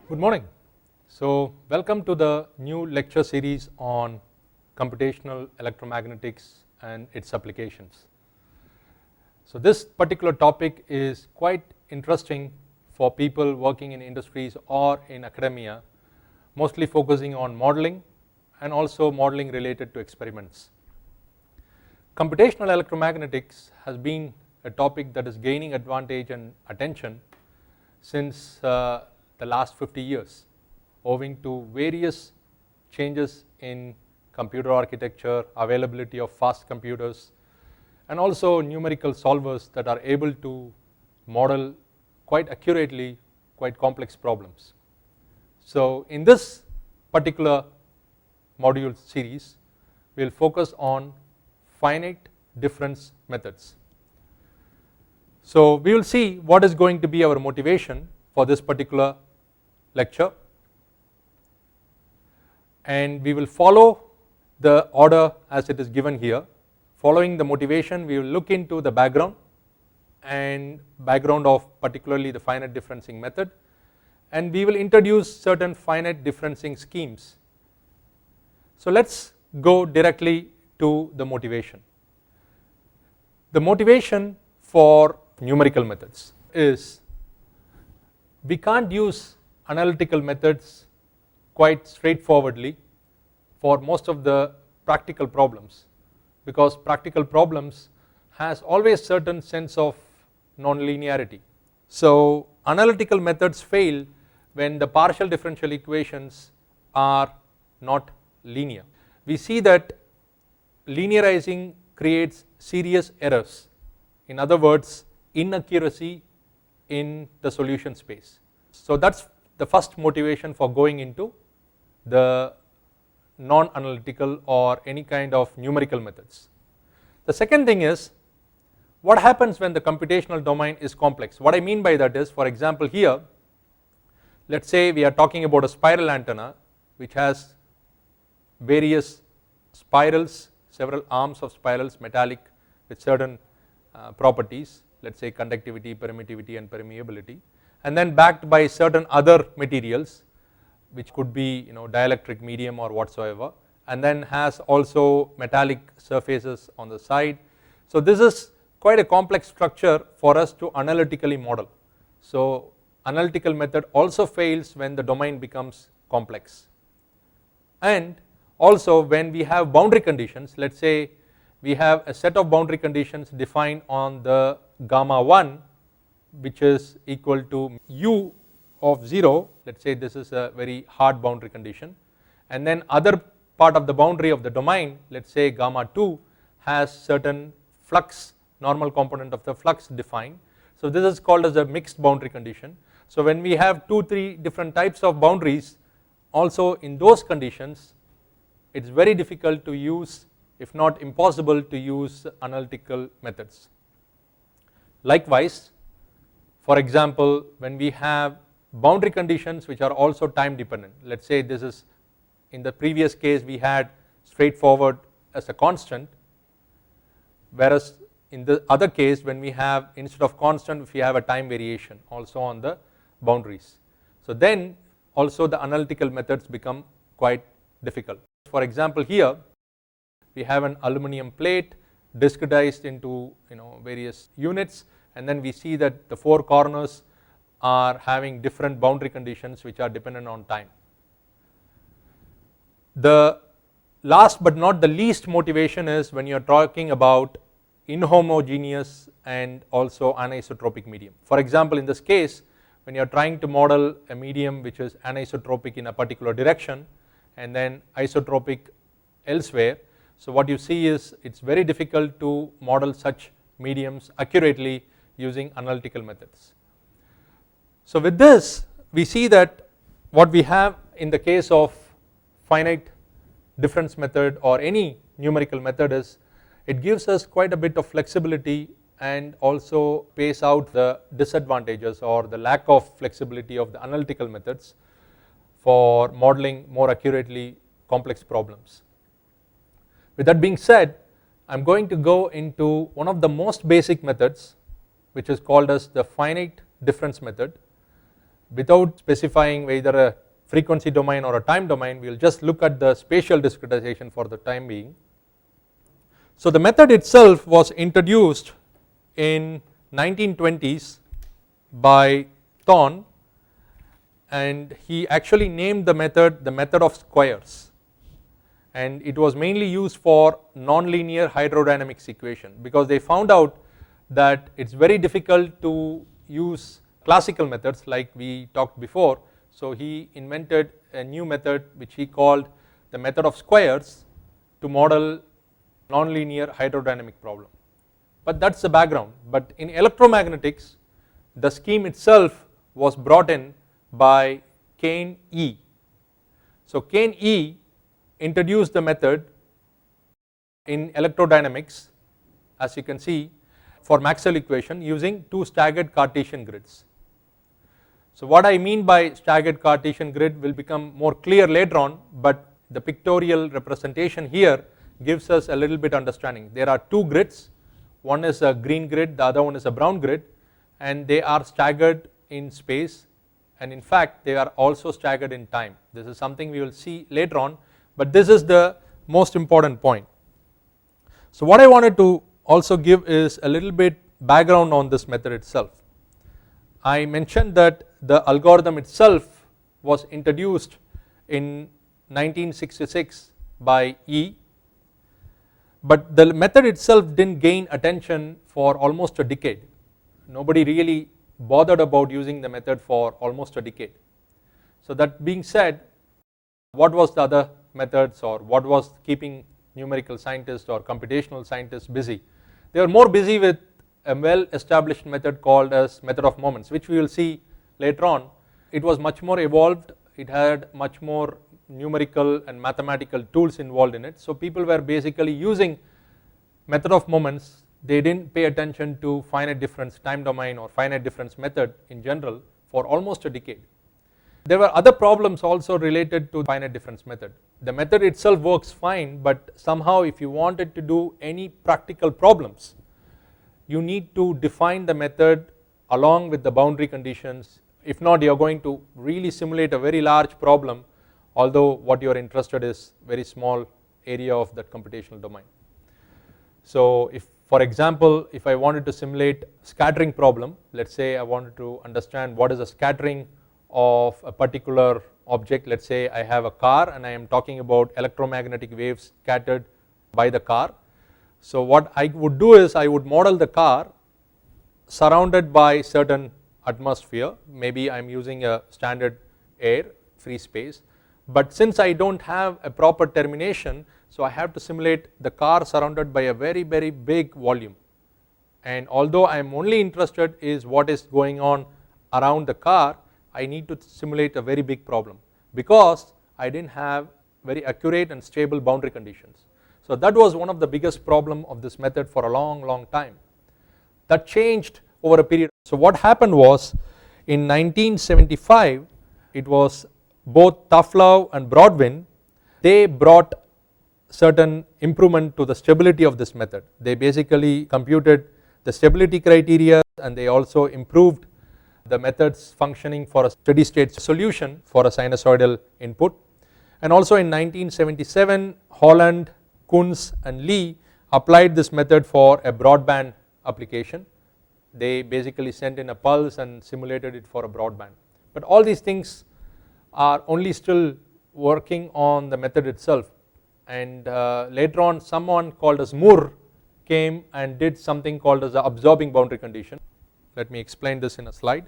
Good morning. So welcome to the new lecture series on computational electromagnetics and its applications. So this particular topic is quite interesting for people working in industries or in academia, mostly focusing on modeling and also modeling related to experiments. Computational electromagnetics has been a topic that is gaining advantage and attention since the last 50 years, owing to various changes in computer architecture, availability of fast computers, and also numerical solvers that are able to model quite accurately quite complex problems. So in this particular module series, we will focus on finite difference methods. So we will see what is going to be our motivation for this particular lecture, and we will follow the order as it is given here. Following the motivation, we will look into the background of particularly the finite differencing method, and we will introduce certain finite differencing schemes. So let's go directly to the motivation. The motivation for numerical methods is we can't use analytical methods quite straightforwardly for most of the practical problems, because practical problems has always certain sense of nonlinearity. So analytical methods fail when the partial differential equations are not linear. We see that linearizing creates serious errors, in other words inaccuracy in the solution space. So that's the first motivation for going into the non-analytical or any kind of numerical methods. The second thing is, what happens when the computational domain is complex? What I mean by that is, for example here, let's say we are talking about a spiral antenna which has various spirals, several arms of spirals, metallic with certain properties, let's say conductivity, permittivity and permeability, and then backed by certain other materials which could be dielectric medium or whatsoever, and then has also metallic surfaces on the side. So this is quite a complex structure for us to analytically model. So analytical method also fails when the domain becomes complex, and also when we have boundary conditions. Let's say we have a set of boundary conditions defined on the gamma 1 which is equal to u of 0, let's say this is a very hard boundary condition, and then other part of the boundary of the domain, let's say gamma 2 has certain flux, normal component of the flux defined. So this is called as a mixed boundary condition. So when we have 2-3 different types of boundaries, also in those conditions it's very difficult to use, if not impossible to use analytical methods. Likewise, for example, when we have boundary conditions which are also time dependent, let's say this is, in the previous case we had straightforward as a constant, whereas in the other case when we have, instead of constant, if we have a time variation also on the boundaries, so then also the analytical methods become quite difficult. For example here we have an aluminum plate discretized into various units, and then we see that the four corners are having different boundary conditions which are dependent on time. The last but not the least motivation is when you are talking about inhomogeneous and also anisotropic medium. For example, in this case when you are trying to model a medium which is anisotropic in a particular direction and then isotropic elsewhere, so what you see is it's very difficult to model such mediums accurately using analytical methods. So with this we see that what we have in the case of finite difference method or any numerical method is, it gives us quite a bit of flexibility and also pays out the disadvantages or the lack of flexibility of the analytical methods for modeling more accurately complex problems. With that being said, I am going to go into one of the most basic methods which is called as the finite difference method, without specifying whether a frequency domain or a time domain, we will just look at the spatial discretization for the time being. So the method itself was introduced in 1920s by Thorne, and he actually named the method of squares, and it was mainly used for nonlinear hydrodynamics equation, because they found out that it's very difficult to use classical methods like we talked before. So he invented a new method which he called the method of squares to model nonlinear hydrodynamic problem. But that's the background. But in electromagnetics, the scheme itself was brought in by Kane E. So Kane E introduced the method in electrodynamics, as you can see, for Maxwell equation using two staggered Cartesian grids. So what I mean by staggered Cartesian grid will become more clear later on, but the pictorial representation here gives us a little bit understanding. There are two grids, one is a green grid, the other one is a brown grid, and they are staggered in space, and in fact they are also staggered in time. This is something we will see later on, but this is the most important point. So what I wanted to also give is a little bit background on this method itself. I mentioned that the algorithm itself was introduced in 1966 by E, but the method itself didn't gain attention for almost a decade. Nobody really bothered about using the method for almost a decade. So that being said, what was the other methods, or what was keeping numerical scientists or computational scientists busy? They were more busy with a well established method called as method of moments, which we will see later on. It was much more evolved, it had much more numerical and mathematical tools involved in it. So people were basically using method of moments. They didn't pay attention to finite difference time domain or finite difference method in general for almost a decade. There were other problems also related to finite difference method. The method itself works fine, but somehow if you wanted to do any practical problems, you need to define the method along with the boundary conditions. If not, you are going to really simulate a very large problem, although what you are interested is very small area of that computational domain. So if, for example, if I wanted to simulate scattering problem, let's say I wanted to understand what is the scattering of a particular object. Let's say I have a car and I am talking about electromagnetic waves scattered by the car. So what I would do is I would model the car surrounded by certain atmosphere. Maybe I am using a standard air, free space, but since I don't have a proper termination, so I have to simulate the car surrounded by a very big volume. And although I am only interested is what is going on around the car, I need to simulate a very big problem because I didn't have very accurate and stable boundary conditions. So that was one of the biggest problem of this method for a long time. That changed over a period. So what happened was in 1975, it was both Tuflow and Broadwin, they brought certain improvement to the stability of this method. They basically computed the stability criteria and they also improved the method's functioning for a steady state solution for a sinusoidal input. And also in 1977, Holland, Kunz and Lee applied this method for a broadband application. They basically sent in a pulse and simulated it for a broadband. But all these things are only still working on the method itself, and later on someone called as Moore came and did something called as the absorbing boundary condition. Let me explain this in a slide.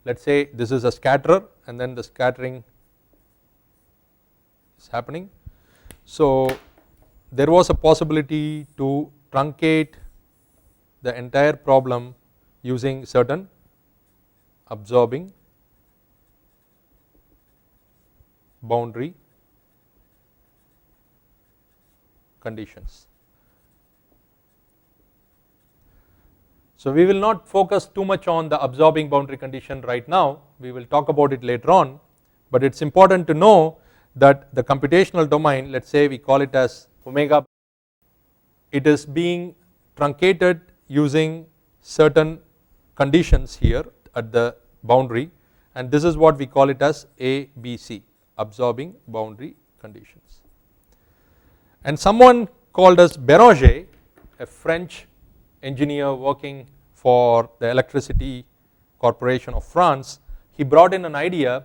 Let's say this is a scatterer and then the scattering is happening. So there was a possibility to truncate the entire problem using certain absorbing boundary conditions. So we will not focus too much on the absorbing boundary condition right now, we will talk about it later on, but it's important to know that the computational domain, let's say we call it as omega, it is being truncated using certain conditions here at the boundary, and this is what we call it as ABC, absorbing boundary conditions. And someone called as Béranger, a French engineer working for the Electricity Corporation of France, he brought in an idea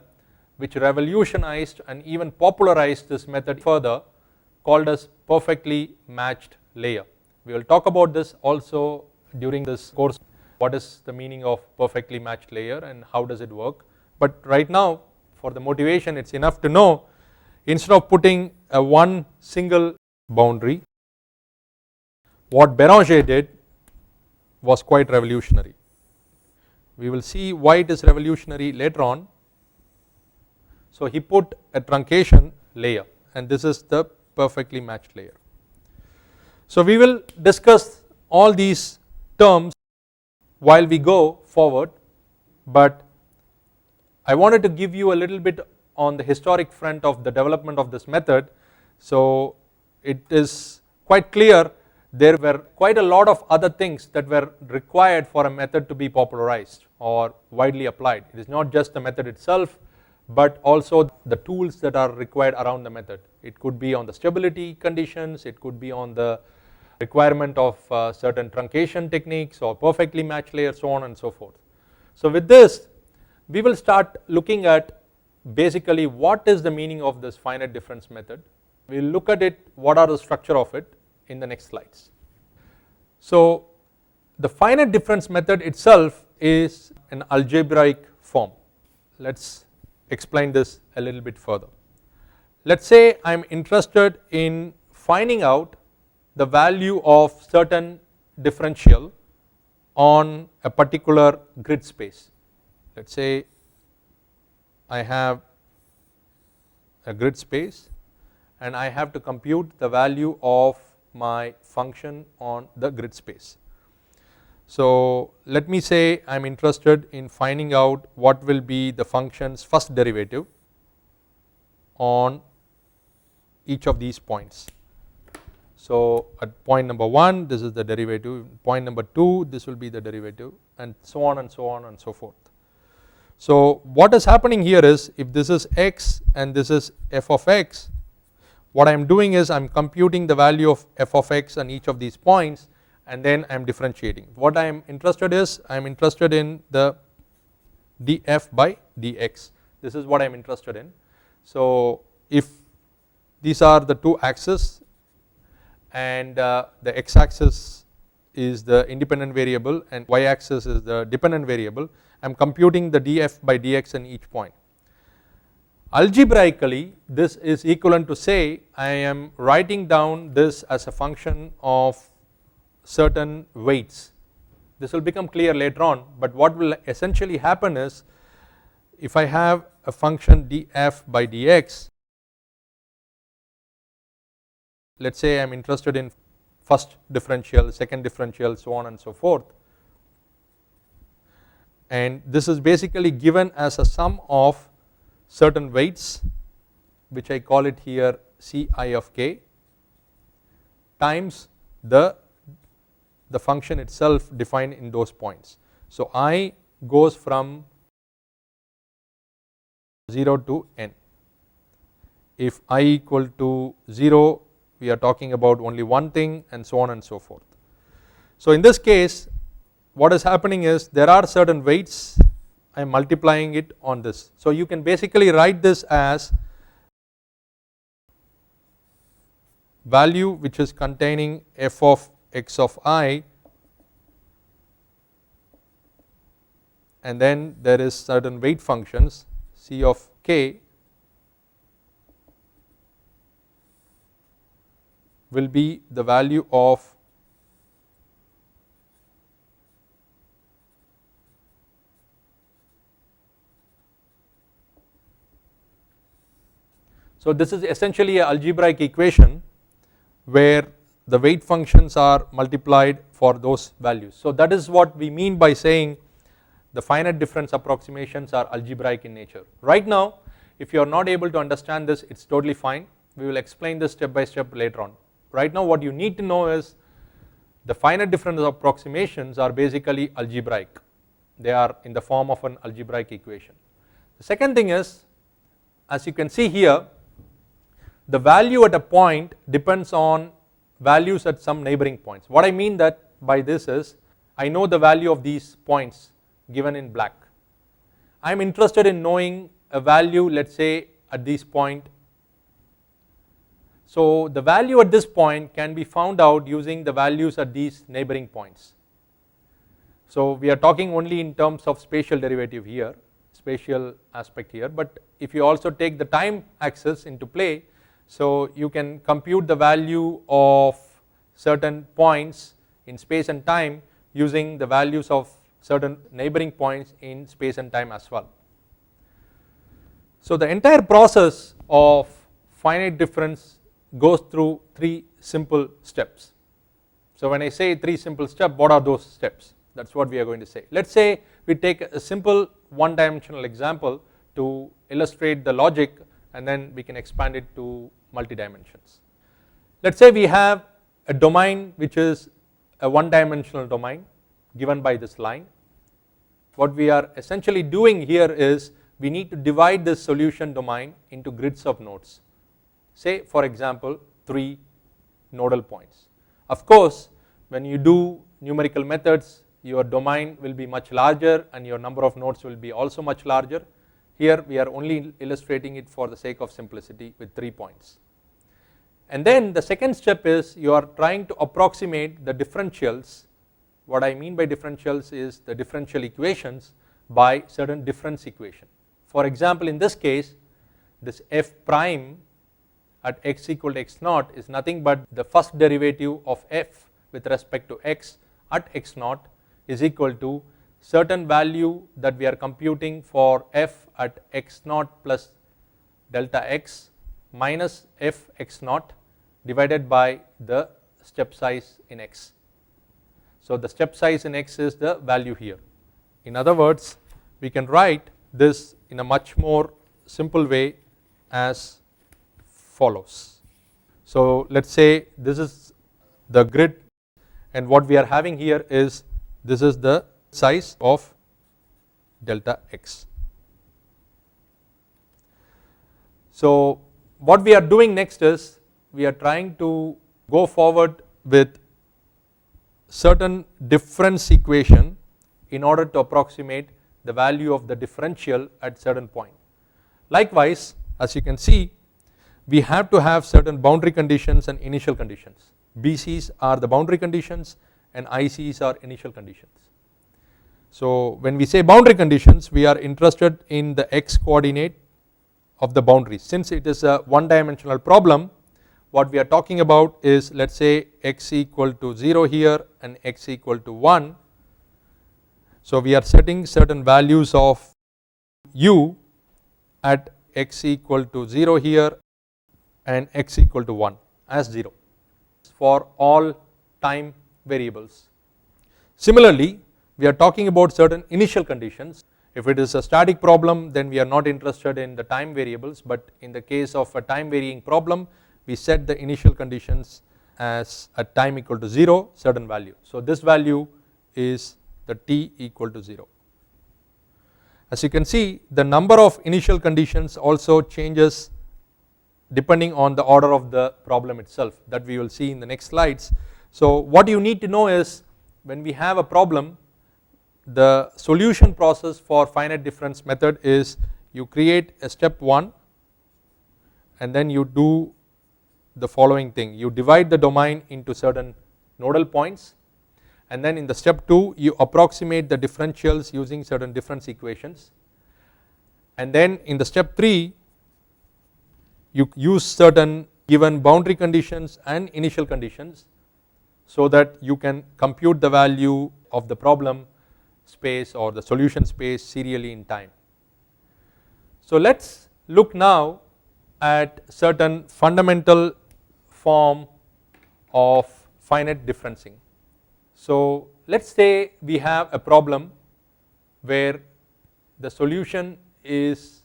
which revolutionized and even popularized this method further, called as perfectly matched layer. We will talk about this also during this course, what is the meaning of perfectly matched layer and how does it work. But right now, for the motivation, it's enough to know, instead of putting a one single boundary, what Béranger did was quite revolutionary. We will see why it is revolutionary later on. So he put a truncation layer, and this is the perfectly matched layer. So we will discuss all these terms while we go forward, but I wanted to give you a little bit on the historic front of the development of this method. So it is quite clear there were quite a lot of other things that were required for a method to be popularized or widely applied. It is not just the method itself, but also the tools that are required around the method. It could be on the stability conditions, it could be on the requirement of certain truncation techniques or perfectly matched layers, so on and so forth. So with this, we will start looking at basically what is the meaning of this finite difference method. We will look at it, what are the structure of it in the next slides. So the finite difference method itself is an algebraic form. Let's explain this a little bit further. Let's say I am interested in finding out the value of certain differential on a particular grid space. Let's say I have a grid space and I have to compute the value of my function on the grid space. So let me say I am interested in finding out what will be the function's first derivative on each of these points. So at point number 1 this is the derivative, point number 2 this will be the derivative, and so on and so on and so forth. So what is happening here is, if this is x and this is f of x, what I am doing is I am computing the value of f of x on each of these points and then I am differentiating. What I am interested is, I am interested in the df by dx. This is what I am interested in. So if these are the two axes and the x axis is the independent variable and y axis is the dependent variable, I am computing the df by dx in each point. Algebraically, this is equivalent to say I am writing down this as a function of certain weights. This will become clear later on, but what will essentially happen is, if I have a function df by dx, let's say I am interested in first differential, second differential, so on and so forth, and this is basically given as a sum of certain weights, which I call it here Ci of k, times the function itself defined in those points. So I goes from 0 to n. If I equal to 0, we are talking about only one thing, and so on and so forth. So in this case, what is happening is, there are certain weights, I am multiplying it on this. So you can basically write this as value which is containing f of x of I, and then there is certain weight functions C of k will be the value of so this is essentially an algebraic equation where the weight functions are multiplied for those values. So that is what we mean by saying the finite difference approximations are algebraic in nature. Right now, if you are not able to understand this, it's totally fine. We will explain this step by step later on. Right now what you need to know is the finite difference approximations are basically algebraic. they are in the form of an algebraic equation. The second thing is, as you can see here, the value at a point depends on values at some neighboring points. What I mean that by this is, I know the value of these points given in black. I am interested in knowing a value, let's say at this point. So the value at this point can be found out using the values at these neighboring points. So we are talking only in terms of spatial derivative here, spatial aspect here, but if you also take the time axis into play, so you can compute the value of certain points in space and time using the values of certain neighboring points in space and time as well. So the entire process of finite difference goes through 3 simple steps. So when I say 3 simple steps, what are those steps? That's what we are going to say. Let's say we take a simple one-dimensional example to illustrate the logic, and then we can expand it to multi-dimensions. Let's say we have a domain which is a one-dimensional domain given by this line. What we are essentially doing here is we need to divide this solution domain into grids of nodes. Say for example 3 nodal points. Of course, when you do numerical methods, your domain will be much larger and your number of nodes will be also much larger. Here we are only illustrating it for the sake of simplicity with 3 points. And then the second step is you are trying to approximate the differentials. What I mean by differentials is the differential equations by certain difference equation. For example, in this case, this f prime at x equal to x naught is nothing but the first derivative of f with respect to x at x naught is equal to certain value that we are computing for f at x naught plus delta x minus f x naught divided by the step size in x. So the step size in x is the value here. In other words, we can write this in a much more simple way as follows. So let's say this is the grid, and what we are having here is this is the size of delta x. So what we are doing next is we are trying to go forward with certain difference equation in order to approximate the value of the differential at certain point. Likewise, as you can see, we have to have certain boundary conditions and initial conditions. BCs are the boundary conditions and ICs are initial conditions. So when we say boundary conditions, we are interested in the x coordinate of the boundaries. Since it is a one-dimensional problem, what we are talking about is, let's say x equal to 0 here and x equal to 1. So we are setting certain values of u at x equal to 0 here and x equal to 1 as 0 for all time variables. Similarly, we are talking about certain initial conditions. If it is a static problem, then we are not interested in the time variables, but in the case of a time varying problem, we set the initial conditions as at time equal to 0 certain value. So this value is the t equal to 0. As you can see, the number of initial conditions also changes depending on the order of the problem itself, that we will see in the next slides. So what you need to know is, when we have a problem, the solution process for finite difference method is you create a step 1 and then you do the following thing. You divide the domain into certain nodal points, and then in the step 2 you approximate the differentials using certain difference equations, and then in the step 3 you use certain given boundary conditions and initial conditions so that you can compute the value of the problem space or the solution space serially in time. So let's look now at certain fundamental form of finite differencing. So let's say we have a problem where the solution is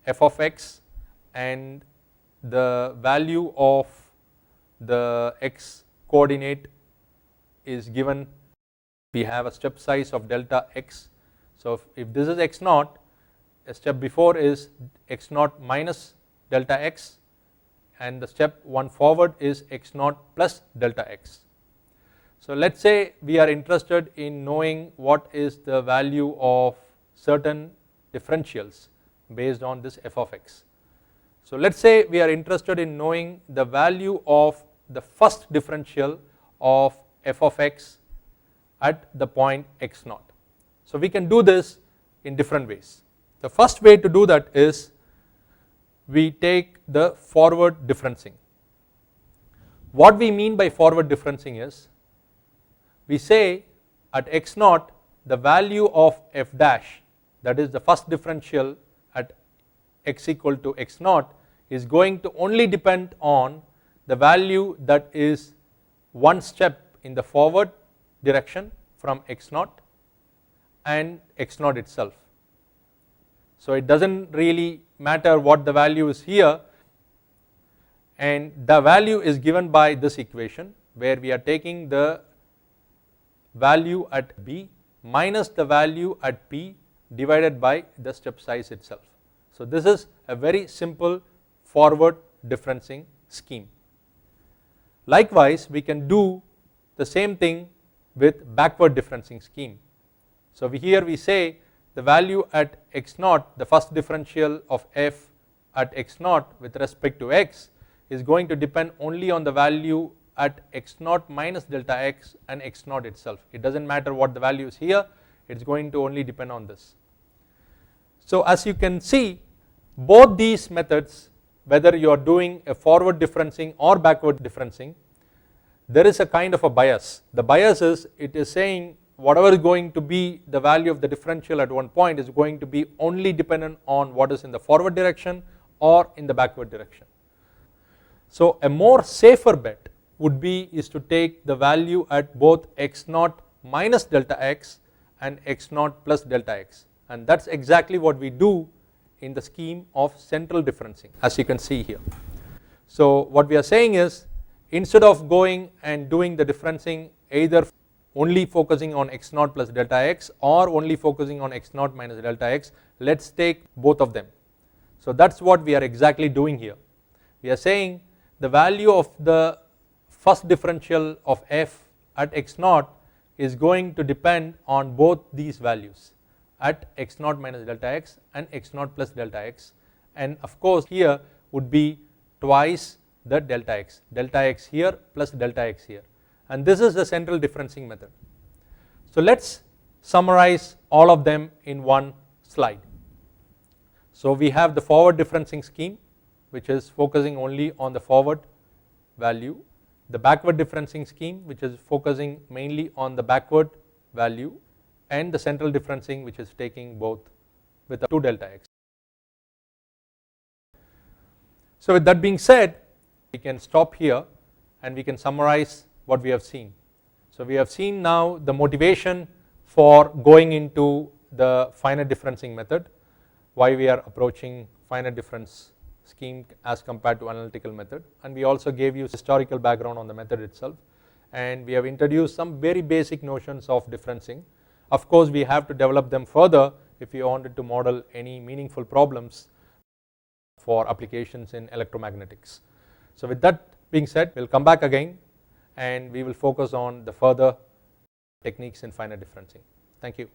f of x and the value of the x coordinate is given. We have a step size of delta x So if this is x naught, a step before is x naught minus delta x, and the step one forward is x naught plus delta x. So let us say we are interested in knowing what is the value of certain differentials based on this f of x. So let us say we are interested in knowing the value of the first differential of f of x at the point x naught. So we can do this in different ways. The first way to do that is we take the forward differencing. What we mean by forward differencing is, we say at x naught the value of f dash, that is the first differential at x equal to x naught, is going to only depend on the value that is one step in the forward direction from x naught and x naught itself. So it does not really matter what the value is here, and the value is given by this equation where we are taking the value at b minus the value at p divided by the step size itself. So this is a very simple forward differencing scheme. Likewise, we can do the same thing with backward differencing scheme. So here we say the value at x naught, the first differential of f at x naught with respect to x, is going to depend only on the value at x naught minus delta x and x naught itself. It does not matter what the value is here, it is going to only depend on this. So as you can see, both these methods, whether you are doing a forward differencing or backward differencing, there is a kind of a bias. The bias is, it is saying whatever is going to be the value of the differential at one point is going to be only dependent on what is in the forward direction or in the backward direction. So a more safer bet would be is to take the value at both x naught minus delta x and x naught plus delta x, and that is exactly what we do in the scheme of central differencing, as you can see here. So what we are saying is, instead of going and doing the differencing either only focusing on x naught plus delta x or only focusing on x naught minus delta x, let us take both of them. So that is what we are exactly doing here. We are saying the value of the first differential of f at x naught is going to depend on both these values at x naught minus delta x and x naught plus delta x, and of course here would be twice the delta x here plus delta x here, and this is the central differencing method. So let us summarize all of them in one slide. So we have the forward differencing scheme, which is focusing only on the forward value, the backward differencing scheme, which is focusing mainly on the backward value, and the central differencing, which is taking both with 2 delta x. So with that being said, we can stop here and we can summarize what we have seen. So we have seen now the motivation for going into the finite differencing method, why we are approaching finite difference scheme as compared to analytical method, and we also gave you historical background on the method itself, and we have introduced some very basic notions of differencing. Of course we have to develop them further if you wanted to model any meaningful problems for applications in electromagnetics. So with that being said, we will come back again and we will focus on the further techniques in finite differencing. Thank you.